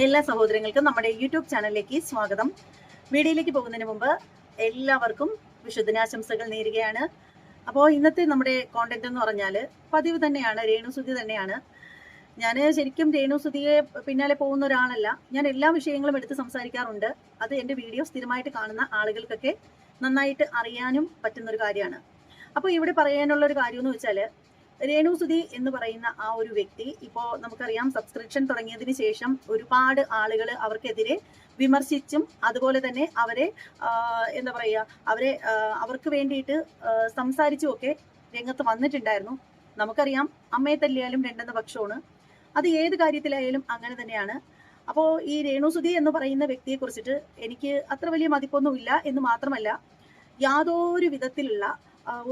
എല്ലാ സഹോദരങ്ങൾക്കും നമ്മുടെ യൂട്യൂബ് ചാനലിലേക്ക് സ്വാഗതം. വീഡിയോയിലേക്ക് പോകുന്നതിന് മുമ്പ് എല്ലാവർക്കും വിശുദ്ധനാശംസകൾ നേരുകയാണ്. അപ്പോൾ ഇന്നത്തെ നമ്മുടെ കോണ്ടന്റ് എന്ന് പറഞ്ഞാൽ പതിവ് തന്നെയാണ്, രേണുസുതി തന്നെയാണ്. ഞാൻ ശരിക്കും രേണുസുതിയെ പിന്നാലെ പോകുന്ന ഒരാളല്ല. ഞാൻ എല്ലാ വിഷയങ്ങളും എടുത്ത് സംസാരിക്കാറുണ്ട്. അത് എൻ്റെ വീഡിയോ സ്ഥിരമായിട്ട് കാണുന്ന ആളുകൾക്കൊക്കെ നന്നായിട്ട് അറിയാനും പറ്റുന്നൊരു കാര്യമാണ്. അപ്പോൾ ഇവിടെ പറയാനുള്ള ഒരു കാര്യം എന്ന് വെച്ചാൽ, രേണുസുതി എന്ന് പറയുന്ന ആ ഒരു വ്യക്തി ഇപ്പോൾ നമുക്കറിയാം, സബ്സ്ക്രിപ്ഷൻ തുടങ്ങിയതിന് ശേഷം ഒരുപാട് ആളുകൾ അവർക്കെതിരെ വിമർശിച്ചും അതുപോലെ തന്നെ അവരെ എന്താ പറയുക, അവർക്ക് വേണ്ടിയിട്ട് സംസാരിച്ചും ഒക്കെ രംഗത്ത് വന്നിട്ടുണ്ടായിരുന്നു. നമുക്കറിയാം, അമ്മയെ തല്ലിയാലും രണ്ടെന്ന പക്ഷമാണ്. അത് ഏത് കാര്യത്തിലായാലും അങ്ങനെ തന്നെയാണ്. അപ്പോൾ ഈ രേണുസുതി എന്ന് പറയുന്ന വ്യക്തിയെ കുറിച്ചിട്ട് എനിക്ക് അത്ര വലിയ മതിപ്പൊന്നുമില്ല എന്ന് മാത്രമല്ല, യാതൊരു വിധത്തിലുള്ള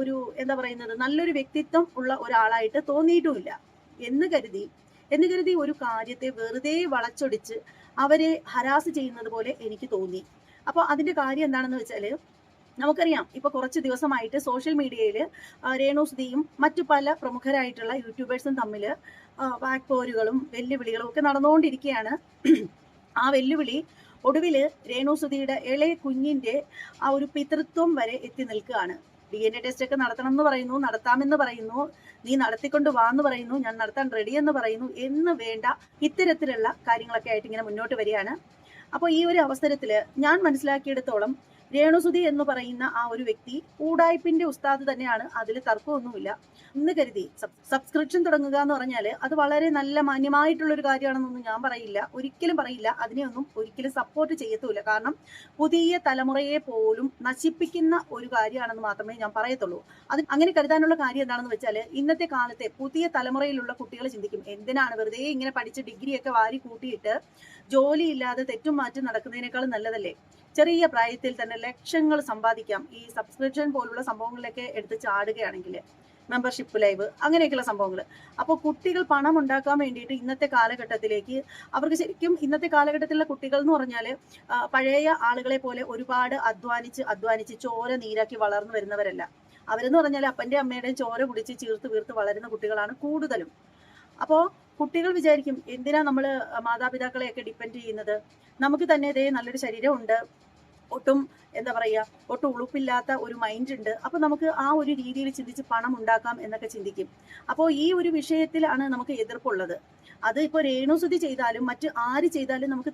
ഒരു എന്താ പറയുന്നത്, നല്ലൊരു വ്യക്തിത്വം ഉള്ള ഒരാളായിട്ട് തോന്നിയിട്ടുമില്ല എന്ന് കരുതി ഒരു കാര്യത്തെ വെറുതെ വളച്ചൊടിച്ച് അവരെ ഹരാസ് ചെയ്യുന്നത് പോലെ എനിക്ക് തോന്നി. അപ്പോൾ അതിന്റെ കാര്യം എന്താണെന്ന് വെച്ചാൽ, നമുക്കറിയാം, ഇപ്പൊ കുറച്ച് ദിവസമായിട്ട് സോഷ്യൽ മീഡിയയിൽ രേണുസുതിയും മറ്റു പല പ്രമുഖരായിട്ടുള്ള യൂട്യൂബേഴ്സും തമ്മിൽ വാക്പോരുകളും വെല്ലുവിളികളും ഒക്കെ നടന്നുകൊണ്ടിരിക്കുകയാണ്. ആ വെല്ലുവിളി ഒടുവിൽ രേണുസുതിയുടെ ഇളയ കുഞ്ഞിന്റെ ആ ഒരു പിതൃത്വം വരെ എത്തി നിൽക്കുകയാണ്. DNA ടെസ്റ്റ് ഒക്കെ നടത്തണം എന്ന് പറയുന്നു, നടത്താമെന്ന് പറയുന്നു, നീ നടത്തിക്കൊണ്ട് വാന്ന് പറയുന്നു, ഞാൻ നടത്താൻ റെഡി എന്ന് പറയുന്നു, എന്ന് വേണ്ട ഇത്തരത്തിലുള്ള കാര്യങ്ങളൊക്കെ ആയിട്ട് ഇങ്ങനെ മുന്നോട്ട് വരികയാണ്. അപ്പോൾ ഈ ഒരു അവസരത്തില് ഞാൻ മനസ്സിലാക്കിയെടുത്തോളം രേണുസുതി എന്ന് പറയുന്ന ആ ഒരു വ്യക്തി ഊടായ്പിന്റെ ഉസ്താദ് തന്നെയാണ്, അതിൽ തർക്കമൊന്നുമില്ല എന്ന് കരുതി സബ്സ്ക്രിപ്ഷൻ തുടങ്ങുക എന്ന് പറഞ്ഞാൽ അത് വളരെ നല്ല മാന്യമായിട്ടുള്ള ഒരു കാര്യമാണെന്നൊന്നും ഞാൻ പറയില്ല, ഒരിക്കലും പറയില്ല. അതിനെയൊന്നും ഒരിക്കലും സപ്പോർട്ട് ചെയ്യത്തുമില്ല. കാരണം പുതിയ തലമുറയെ പോലും നശിപ്പിക്കുന്ന ഒരു കാര്യമാണെന്ന് മാത്രമേ ഞാൻ പറയത്തുള്ളൂ. അത് അങ്ങനെ കരുതാനുള്ള കാര്യം എന്താണെന്ന് വെച്ചാൽ, ഇന്നത്തെ കാലത്തെ പുതിയ തലമുറയിലുള്ള കുട്ടികൾ ചിന്തിക്കും, എന്തിനാണ് വെറുതെ ഇങ്ങനെ പഠിച്ച് ഡിഗ്രിയൊക്കെ വാരി കൂട്ടിയിട്ട് ജോലിയില്ലാതെ തെറ്റും മാറ്റും നടക്കുന്നതിനേക്കാളും നല്ലതല്ലേ, ചെറിയ പ്രായത്തിൽ തന്നെ ലക്ഷങ്ങൾ സമ്പാദിക്കാം ഈ സബ്സ്ക്രിപ്ഷൻ പോലുള്ള സംഭവങ്ങളിലൊക്കെ എടുത്ത് ചാടുകയാണെങ്കിൽ, മെമ്പർഷിപ്പ് ലൈവ് അങ്ങനെയൊക്കെയുള്ള സംഭവങ്ങൾ. അപ്പോൾ കുട്ടികൾ പണം ഉണ്ടാക്കാൻ വേണ്ടിയിട്ട് ഇന്നത്തെ കാലഘട്ടത്തിലേക്ക് അവർക്ക് ശരിക്കും, ഇന്നത്തെ കാലഘട്ടത്തിലുള്ള കുട്ടികൾ എന്ന് പറഞ്ഞാൽ പഴയ ആളുകളെ പോലെ ഒരുപാട് അധ്വാനിച്ച് ചോര നീരാക്കി വളർന്നു വരുന്നവരല്ല. അവരെന്ന് പറഞ്ഞാൽ അപ്പൻ്റെ അമ്മയുടെയും ചോര കുടിച്ച് ചീർത്ത് വീർത്ത് വളരുന്ന കുട്ടികളാണ് കൂടുതലും. അപ്പോൾ കുട്ടികൾ വിചാരിക്കും, എന്തിനാ നമ്മൾ മാതാപിതാക്കളെയൊക്കെ ഡിപ്പെൻഡ് ചെയ്യുന്നത്, നമുക്ക് തന്നെ ഇതേ നല്ലൊരു ശരീരമുണ്ട്, ഒട്ടും എന്താ പറയുക, ഒട്ടും ഉളുപ്പില്ലാത്ത ഒരു മൈൻഡ് ഉണ്ട്, അപ്പൊ നമുക്ക് ആ ഒരു രീതിയിൽ ചിന്തിച്ച് പണം ഉണ്ടാക്കാം എന്നൊക്കെ ചിന്തിക്കും. അപ്പോൾ ഈ ഒരു വിഷയത്തിലാണ് നമുക്ക് എതിർപ്പുള്ളത്. അത് ഇപ്പോൾ രേണുസുതി ചെയ്താലും മറ്റ് ആര് ചെയ്താലും നമുക്ക്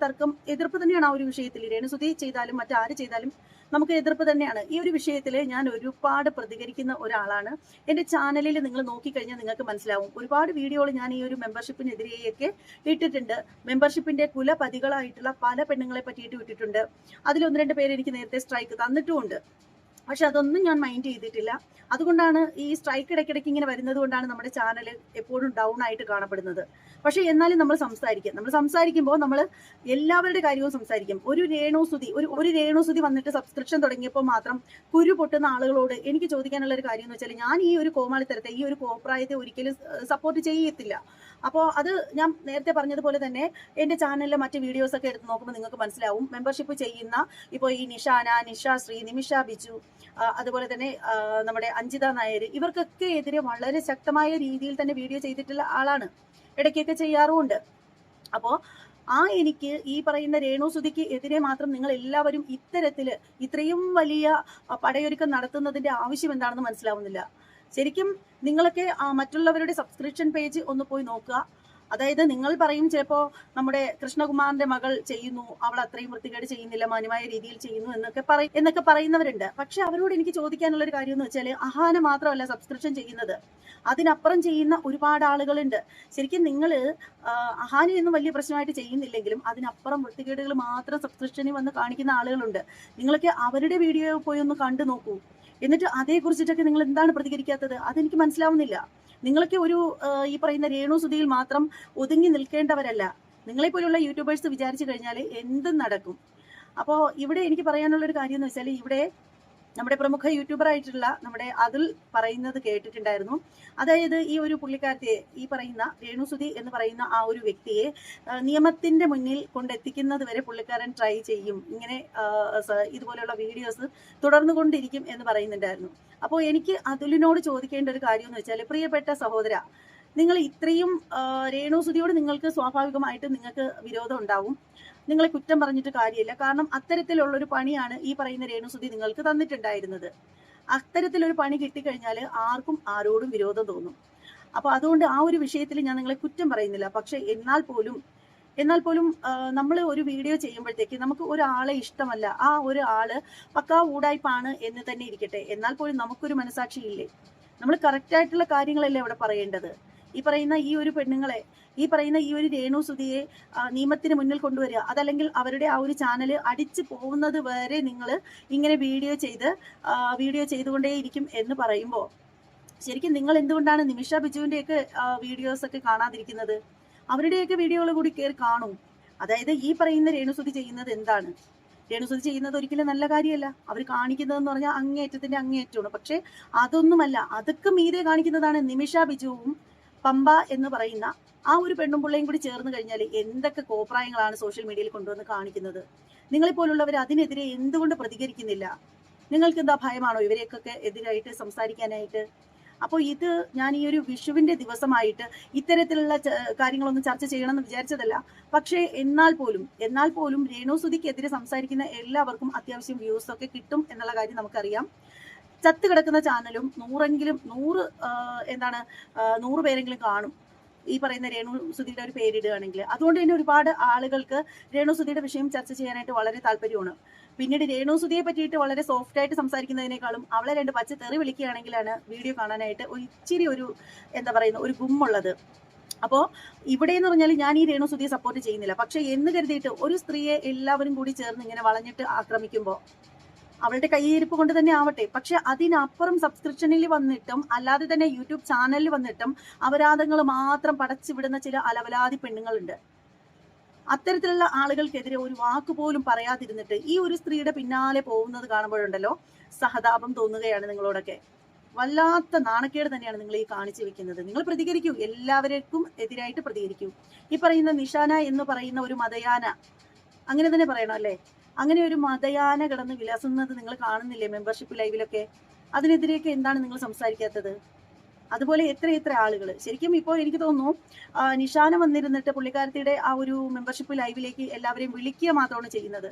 എതിർപ്പ് തന്നെയാണ്. ആ ഒരു വിഷയത്തിൽ രേണുസുതി ചെയ്താലും മറ്റാര് ചെയ്താലും നമുക്ക് എതിർപ്പ് തന്നെയാണ്. ഈ ഒരു വിഷയത്തിൽ ഞാൻ ഒരുപാട് പ്രതികരിക്കുന്ന ഒരാളാണ്. എൻ്റെ ചാനലിൽ നിങ്ങൾ നോക്കിക്കഴിഞ്ഞാൽ നിങ്ങൾക്ക് മനസ്സിലാവും, ഒരുപാട് വീഡിയോകൾ ഞാൻ ഈ ഒരു മെമ്പർഷിപ്പിനെതിരെയൊക്കെ ഇട്ടിട്ടുണ്ട്. മെമ്പർഷിപ്പിന്റെ കുലപതികളായിട്ടുള്ള പല പെണ്ണുങ്ങളെ പറ്റിയിട്ട് ഇട്ടിട്ടുണ്ട്. അതിലൊന്ന് രണ്ട് പേര് എനിക്ക് നേരത്തെ സ്ട്രൈക്ക് തന്നിട്ടുമുണ്ട്. പക്ഷെ അതൊന്നും ഞാൻ മൈൻഡ് ചെയ്തിട്ടില്ല. അതുകൊണ്ടാണ് ഈ സ്ട്രൈക്ക് ഇടയ്ക്കിടയ്ക്ക് ഇങ്ങനെ വരുന്നത് കൊണ്ടാണ് നമ്മുടെ ചാനൽ എപ്പോഴും ഡൗൺ ആയിട്ട് കാണപ്പെടുന്നത്. പക്ഷെ എന്നാലും നമ്മൾ സംസാരിക്കുമ്പോൾ നമ്മൾ എല്ലാവരുടെ കാര്യവും സംസാരിക്കും. ഒരു രേണുസുതി വന്നിട്ട് സബ്സ്ക്രിപ്ഷൻ തുടങ്ങിയപ്പോൾ മാത്രം കുരു പൊട്ടുന്ന ആളുകളോട് എനിക്ക് ചോദിക്കാനുള്ള ഒരു കാര്യം എന്ന് വെച്ചാൽ, ഞാൻ ഈ ഒരു കോമാളിത്തരത്തെ, ഈ ഒരു കോപ്രായത്തെ ഒരിക്കലും സപ്പോർട്ട് ചെയ്യത്തില്ല. അപ്പോൾ അത് ഞാൻ നേരത്തെ പറഞ്ഞതുപോലെ തന്നെ എൻ്റെ ചാനലിലെ മറ്റ് വീഡിയോസ് ഒക്കെ എടുത്ത് നോക്കുമ്പോൾ നിങ്ങൾക്ക് മനസ്സിലാവും. മെമ്പർഷിപ്പ് ചെയ്യുന്ന ഇപ്പോൾ ഈ നിഷാശ്രീ, നിമിഷ ബിജു, അതുപോലെ തന്നെ നമ്മുടെ അഞ്ജിത നായർ, ഇവർക്കൊക്കെ എതിരെ വളരെ ശക്തമായ രീതിയിൽ തന്നെ വീഡിയോ ചെയ്തിട്ടുള്ള ആളാണ്, ഇടയ്ക്കൊക്കെ ചെയ്യാറുമുണ്ട്. അപ്പോൾ എനിക്ക് ഈ പറയുന്ന രേണുസുതിക്ക് എതിരെ മാത്രം നിങ്ങൾ എല്ലാവരും ഇത്രയും വലിയ പടയൊരുക്കം നടത്തുന്നതിന്റെ ആവശ്യം എന്താണെന്ന് മനസ്സിലാവുന്നില്ല. ശരിക്കും നിങ്ങളൊക്കെ മറ്റുള്ളവരുടെ സബ്സ്ക്രിപ്ഷൻ പേജ് ഒന്ന് പോയി നോക്കുക. അതായത് നിങ്ങൾ പറയും ചിലപ്പോൾ നമ്മുടെ കൃഷ്ണകുമാറിന്റെ മകൾ ചെയ്യുന്നു, അവൾ അത്രയും വൃത്തികേട് ചെയ്യുന്നില്ല, മാന്യമായ രീതിയിൽ ചെയ്യുന്നു എന്നൊക്കെ പറയുന്നവരുണ്ട്. പക്ഷെ അവരോട് എനിക്ക് ചോദിക്കാനുള്ള ഒരു കാര്യം എന്ന് വെച്ചാൽ, അഹാന മാത്രമല്ല സബ്സ്ക്രിപ്ഷൻ ചെയ്യുന്നത്, അതിനപ്പുറം ചെയ്യുന്ന ഒരുപാട് ആളുകളുണ്ട്. ശരിക്കും നിങ്ങൾ അഹാനയൊന്നും വലിയ പ്രശ്നമായിട്ട് ചെയ്യുന്നില്ലെങ്കിലും അതിനപ്പുറം വൃത്തികേടുകൾ മാത്രം സബ്സ്ക്രിപ്ഷനിൽ വന്ന് കാണിക്കുന്ന ആളുകളുണ്ട്. നിങ്ങളൊക്കെ അവരുടെ വീഡിയോ പോയി ഒന്ന് കണ്ടു നോക്കൂ. എന്നിട്ട് അതേക്കുറിച്ചിട്ടൊക്കെ നിങ്ങൾ എന്താണ് പ്രതികരിക്കാത്തത്? അതെനിക്ക് മനസ്സിലാവുന്നില്ല. നിങ്ങളൊക്കെ ഈ പറയുന്ന രേണുസുതിയിൽ മാത്രം ഒതുങ്ങി നിൽക്കേണ്ടവരല്ല. നിങ്ങളെപ്പോലുള്ള യൂട്യൂബേഴ്സ് വിചാരിച്ചു കഴിഞ്ഞാൽ എന്തും നടക്കും. അപ്പോൾ ഇവിടെ എനിക്ക് പറയാനുള്ള ഒരു കാര്യം എന്ന് വെച്ചാൽ, ഇവിടെ നമ്മുടെ പ്രമുഖ യൂട്യൂബർ ആയിട്ടുള്ള നമ്മുടെ അതിൽ പറയുന്നത് കേട്ടിട്ടുണ്ടായിരുന്നു. അതായത് ഈ ഒരു പുള്ളിക്കാരത്തെ, ഈ പറയുന്ന രേണുസുതി എന്ന് പറയുന്ന ആ ഒരു വ്യക്തിയെ നിയമത്തിന്റെ മുന്നിൽ കൊണ്ടെത്തിക്കുന്നത് വരെ പുള്ളിക്കാരൻ ട്രൈ ചെയ്യും, ഇങ്ങനെ ഇതുപോലെയുള്ള വീഡിയോസ് തുടർന്നു കൊണ്ടിരിക്കും എന്ന് പറയുന്നുണ്ടായിരുന്നു. അപ്പോൾ എനിക്ക് അതിലിനോട് ചോദിക്കേണ്ട ഒരു കാര്യം എന്ന് വെച്ചാൽ, പ്രിയപ്പെട്ട സഹോദര, നിങ്ങൾ ഇത്രയും രേണുസുതിയോട് നിങ്ങൾക്ക് സ്വാഭാവികമായിട്ട് നിങ്ങൾക്ക് വിരോധം ഉണ്ടാവും. നിങ്ങളെ കുറ്റം പറഞ്ഞിട്ട് കാര്യമില്ല. കാരണം അത്തരത്തിലുള്ളൊരു പണിയാണ് ഈ പറയുന്ന രേണുസുതി നിങ്ങൾക്ക് തന്നിട്ടുണ്ടായിരുന്നത്. അത്തരത്തിലൊരു പണി കിട്ടിക്കഴിഞ്ഞാൽ ആർക്കും ആരോടും വിരോധം തോന്നും. അപ്പൊ അതുകൊണ്ട് ആ ഒരു വിഷയത്തിൽ ഞാൻ നിങ്ങളെ കുറ്റം പറയുന്നില്ല. പക്ഷെ എന്നാൽ പോലും നമ്മൾ ഒരു വീഡിയോ ചെയ്യുമ്പോഴത്തേക്ക് നമുക്ക് ഒരാളെ ഇഷ്ടമല്ല, ആ ഒരു ആള് പക്കാ ഊടായ്പാണ് എന്ന് തന്നെ ഇരിക്കട്ടെ, എന്നാൽ പോലും നമുക്കൊരു മനസാക്ഷി ഇല്ലേ? നമ്മൾ കറക്റ്റ് ആയിട്ടുള്ള കാര്യങ്ങളല്ലേ അവിടെ പറയേണ്ടത്. ഈ പറയുന്ന ഈ ഒരു പെണ്ണുങ്ങളെ, ഈ പറയുന്ന ഈ ഒരു രേണുസുതിയെ നിയമത്തിന് മുന്നിൽ കൊണ്ടുവരിക, അതല്ലെങ്കിൽ അവരുടെ ആ ഒരു ചാനൽ അടിച്ചു പോകുന്നത് വരെ നിങ്ങൾ ഇങ്ങനെ വീഡിയോ ചെയ്തുകൊണ്ടേയിരിക്കും എന്ന് പറയുമ്പോൾ ശരിക്കും നിങ്ങൾ എന്തുകൊണ്ടാണ് നിമിഷ ബിജുവിന്റെയൊക്കെ വീഡിയോസ് ഒക്കെ കാണാതിരിക്കുന്നത്? അവരുടെയൊക്കെ വീഡിയോകൾ കൂടി കയറി കാണും. അതായത് ഈ പറയുന്ന രേണുസുതി ചെയ്യുന്നത് എന്താണ്? രേണുസുതി ചെയ്യുന്നത് ഒരിക്കലും നല്ല കാര്യമല്ല. അവർ കാണിക്കുന്നതെന്ന് പറഞ്ഞാൽ അങ്ങേയറ്റത്തിന്റെ അങ്ങേയറ്റമാണ്. പക്ഷെ അതൊന്നുമല്ല, അതൊക്കെ മീതെ കാണിക്കുന്നതാണ് നിമിഷ ബിജുവും പമ്പ എന്ന് പറയുന്ന ആ ഒരു പെണ്ണും പിള്ളയും കൂടി ചേർന്ന് കഴിഞ്ഞാൽ എന്തൊക്കെ കോപ്രായങ്ങളാണ് സോഷ്യൽ മീഡിയയിൽ കൊണ്ടുവന്ന് കാണിക്കുന്നത്. നിങ്ങളെപ്പോലുള്ളവർ അതിനെതിരെ എന്തുകൊണ്ട് പ്രതികരിക്കുന്നില്ല? നിങ്ങൾക്ക് എന്താ ഭയമാണോ ഇവരെയൊക്കെ എതിരായിട്ട് സംസാരിക്കാനായിട്ട്? അപ്പോൾ ഇത് ഞാൻ ഈ ഒരു വിഷുവിന്റെ ദിവസമായിട്ട് ഇത്തരത്തിലുള്ള കാര്യങ്ങളൊന്നും ചർച്ച ചെയ്യണമെന്ന് വിചാരിച്ചതല്ല. പക്ഷേ എന്നാൽ പോലും രേണുസുതിക്കെതിരെ സംസാരിക്കുന്ന എല്ലാവർക്കും അത്യാവശ്യം വ്യൂസ് ഒക്കെ കിട്ടും എന്നുള്ള കാര്യം നമുക്കറിയാം. ചത്ത് കിടക്കുന്ന ചാനലും 100 പേരെങ്കിലും കാണും ഈ പറയുന്ന രേണുസുതിയുടെ ഒരു പേരിടുകയാണെങ്കിൽ. അതുകൊണ്ട് തന്നെ ഒരുപാട് ആളുകൾക്ക് രേണുസുതിയുടെ വിഷയം ചർച്ച ചെയ്യാനായിട്ട് വളരെ താല്പര്യമാണ്. പിന്നീട് രേണുസുതിയെ പറ്റിയിട്ട് വളരെ സോഫ്റ്റ് ആയിട്ട് സംസാരിക്കുന്നതിനേക്കാളും അവളെ 2 പച്ച തെറി വിളിക്കുകയാണെങ്കിലാണ് വീഡിയോ കാണാനായിട്ട് ഇച്ചിരി ഒരു ഗുമ്മുള്ളത്. അപ്പോൾ ഇവിടെ എന്ന് പറഞ്ഞാൽ ഞാൻ ഈ രേണുസുതിയെ സപ്പോർട്ട് ചെയ്യുന്നില്ല. പക്ഷെ എന്ന് കരുതിയിട്ട് ഒരു സ്ത്രീയെ എല്ലാവരും കൂടി ചേർന്ന് ഇങ്ങനെ വളഞ്ഞിട്ട് ആക്രമിക്കുമ്പോൾ അവളുടെ കയ്യിരിപ്പ് കൊണ്ട് തന്നെ ആവട്ടെ, പക്ഷെ അതിനപ്പുറം സബ്സ്ക്രിപ്ഷനിൽ വന്നിട്ടും അല്ലാതെ തന്നെ യൂട്യൂബ് ചാനലിൽ വന്നിട്ടും അപരാധങ്ങൾ മാത്രം പടച്ചുവിടുന്ന ചില അലവലാതി പെണ്ണുങ്ങളുണ്ട്. അത്തരത്തിലുള്ള ആളുകൾക്കെതിരെ ഒരു വാക്ക് പോലും പറയാതിരുന്നിട്ട് ഈ ഒരു സ്ത്രീയുടെ പിന്നാലെ പോകുന്നത് കാണുമ്പോഴുണ്ടല്ലോ സഹതാപം തോന്നുകയാണ് നിങ്ങളോടൊക്കെ. വല്ലാത്ത നാണക്കേട് തന്നെയാണ് നിങ്ങൾ ഈ കാണിച്ചു വെക്കുന്നത്. നിങ്ങൾ പ്രതികരിക്കൂ, എല്ലാവർക്കും എതിരായിട്ട് പ്രതികരിക്കൂ. ഈ പറയുന്ന നിഷാന എന്ന് പറയുന്ന ഒരു മതയാന, അങ്ങനെ തന്നെ പറയണം അല്ലേ, അങ്ങനെ ഒരു മതയാന കിടന്ന് വിലസുന്നത് നിങ്ങൾ കാണുന്നില്ലേ മെമ്പർഷിപ്പ് ലൈവിലൊക്കെ? അതിനെതിരെയൊക്കെ എന്താണ് നിങ്ങൾ സംസാരിക്കാത്തത്? അതുപോലെ എത്ര ആളുകൾ ശരിക്കും ഇപ്പോൾ എനിക്ക് തോന്നുന്നു നിഷാന വന്നിരുന്നിട്ട് പുള്ളിക്കാരത്തിയുടെ ആ ഒരു മെമ്പർഷിപ്പ് ലൈവിലേക്ക് എല്ലാവരെയും വിളിക്കുക മാത്രമാണ് ചെയ്യുന്നത്.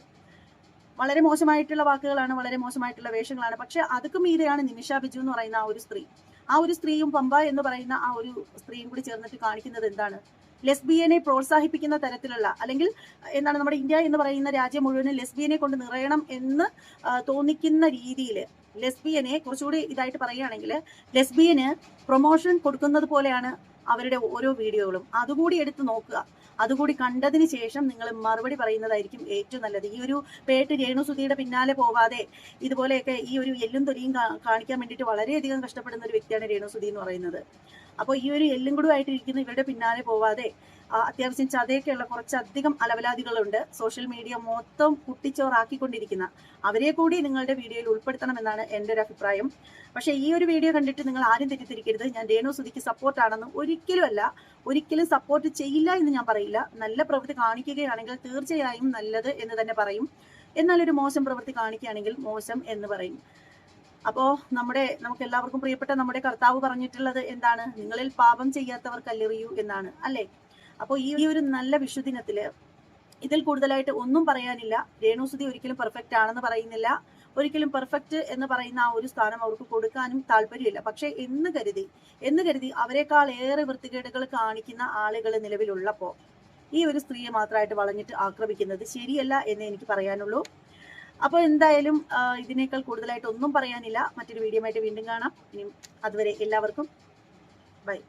വളരെ മോശമായിട്ടുള്ള വാക്കുകളാണ്, വളരെ മോശമായിട്ടുള്ള വേഷങ്ങളാണ്. പക്ഷെ അതൊക്കെ മീതെയാണ് നിമിഷ ബിജു എന്ന് പറയുന്ന ആ ഒരു സ്ത്രീയും പമ്പ എന്ന് പറയുന്ന ആ ഒരു സ്ത്രീയും കൂടി ചേർന്നിട്ട് കാണിക്കുന്നത് എന്താണ്? ലെസ്ബിയനെ പ്രോത്സാഹിപ്പിക്കുന്ന തരത്തിലുള്ള, അല്ലെങ്കിൽ നമ്മുടെ ഇന്ത്യ എന്ന് പറയുന്ന രാജ്യം മുഴുവനും ലെസ്ബിയനെ കൊണ്ട് നിറയണം എന്ന് തോന്നിക്കുന്ന രീതിയിൽ ലെസ്ബിയനെ കുറച്ചുകൂടി ഇതായിട്ട് പറയുകയാണെങ്കിൽ ലെസ്ബിയന് പ്രൊമോഷൻ കൊടുക്കുന്നത് പോലെയാണ് അവരുടെ ഓരോ വീഡിയോകളും. അതുകൂടി എടുത്ത് നോക്കുക. അതുകൂടി കണ്ടതിന് ശേഷം നിങ്ങൾ മറുപടി പറയുന്നതായിരിക്കും ഏറ്റവും നല്ലത്. ഈ ഒരു പേട്ട് രേണുസുതിയുടെ പിന്നാലെ പോവാതെ ഇതുപോലെയൊക്കെ ഈ ഒരു എല്ലും തൊലിയും കാണിക്കാൻ വേണ്ടിയിട്ട് വളരെയധികം കഷ്ടപ്പെടുന്ന ഒരു വ്യക്തിയാണ് രേണുസുതി എന്ന് പറയുന്നത്. അപ്പോൾ ഈ ഒരു എല്ലും കൂടുമായിട്ട് ഇരിക്കുന്ന ഇവരുടെ പിന്നാലെ പോവാതെ അത്യാവശ്യം ചതയൊക്കെയുള്ള കുറച്ചധികം അലവലാദികളുണ്ട് സോഷ്യൽ മീഡിയ മൊത്തം കുട്ടിച്ചോറാക്കിക്കൊണ്ടിരിക്കുന്ന, അവരെ കൂടി നിങ്ങളുടെ വീഡിയോയിൽ ഉൾപ്പെടുത്തണമെന്നാണ് എൻ്റെ ഒരു അഭിപ്രായം. പക്ഷേ ഈ ഒരു വീഡിയോ കണ്ടിട്ട് നിങ്ങൾ ആരും തെറ്റിദ്ധരിക്കരുത്. ഞാൻ രേണുസുതിക്ക് സപ്പോർട്ടാണെന്ന് ഒരിക്കലും സപ്പോർട്ട് ചെയ്യില്ല എന്ന് ഞാൻ പറയില്ല. നല്ല പ്രവൃത്തി കാണിക്കുകയാണെങ്കിൽ തീർച്ചയായും നല്ലത് എന്ന് തന്നെ പറയും. എന്നാൽ ഒരു മോശം പ്രവൃത്തി കാണിക്കുകയാണെങ്കിൽ മോശം എന്ന് പറയും. അപ്പോ നമുക്ക് എല്ലാവർക്കും പ്രിയപ്പെട്ട നമ്മുടെ കർത്താവ് പറഞ്ഞിട്ടുള്ളത് എന്താണ്? നിങ്ങളിൽ പാപം ചെയ്യാത്തവർ കല്ലെറിയൂ എന്നാണ് അല്ലേ? അപ്പോൾ ഈ ഒരു നല്ല വിഷുദിനത്തില് ഇതിൽ കൂടുതലായിട്ട് ഒന്നും പറയാനില്ല. രേണുസുതി ഒരിക്കലും പെർഫെക്റ്റ് ആണെന്ന് പറയുന്നില്ല. ഒരിക്കലും പെർഫെക്റ്റ് എന്ന് പറയുന്ന ആ ഒരു സ്ഥാനം അവർക്ക് കൊടുക്കാനും താല്പര്യമില്ല. പക്ഷെ എന്ന് കരുതി അവരെക്കാൾ ഏറെ വൃത്തികേടുകൾ കാണിക്കുന്ന ആളുകൾ നിലവിലുള്ളപ്പോൾ ഈ ഒരു സ്ത്രീയെ മാത്രമായിട്ട് വളഞ്ഞിട്ട് ആക്രമിക്കുന്നത് ശരിയല്ല എന്ന് എനിക്ക് പറയാനുള്ളൂ. അപ്പോൾ എന്തായാലും ഇതിനേക്കാൾ കൂടുതലായിട്ട് ഒന്നും പറയാനില്ല. മറ്റൊരു വീഡിയോ ആയിട്ട് വീണ്ടും കാണാം. ഇനി അതുവരെ എല്ലാവർക്കും ബൈ.